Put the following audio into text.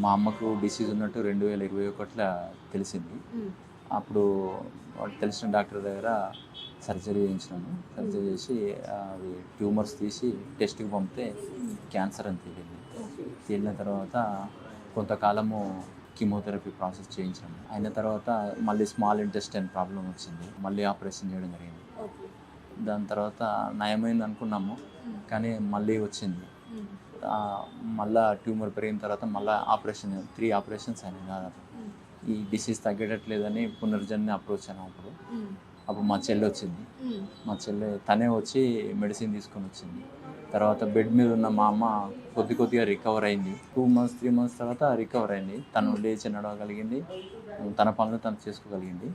మా అమ్మకు డిసీజ్ ఉన్నట్టు 2021లో తెలిసింది. అప్పుడు వాళ్ళు తెలిసిన డాక్టర్ దగ్గర సర్జరీ చేయించినాము. సర్జరీ చేసి అవి ట్యూమర్స్ తీసి టెస్ట్‌కి పంపితే క్యాన్సర్ అని తేలింది. తేలిన తర్వాత కొంతకాలము కీమోథెరపీ ప్రాసెస్ చేయించాము. అయిన తర్వాత మళ్ళీ స్మాల్ ఇంటెస్టైన్ ప్రాబ్లమ్ వచ్చింది. మళ్ళీ ఆపరేషన్ చేయడం జరిగింది. దాని తర్వాత నయమైంది అనుకున్నాము, కానీ మళ్ళీ వచ్చింది. మళ్ళా ట్యూమర్ పెరిగిన తర్వాత మళ్ళీ 3 ఆపరేషన్స్ అయినాయి దాదాపు. ఈ డిసీజ్ తగ్గేటట్లేదని పునర్జన్ని అప్రోచ్ అయినాం. అప్పుడు మా చెల్లి వచ్చింది. మా చెల్లి తనే వచ్చి మెడిసిన్ తీసుకొని వచ్చింది. తర్వాత బెడ్ మీద ఉన్న మా అమ్మ కొద్దిగా రికవర్ అయింది. 2 మంత్స్ 3 మంత్స్ తర్వాత రికవర్ అయింది. తను లేచి నడవగలిగింది, తన పనులు తను చేసుకోగలిగింది.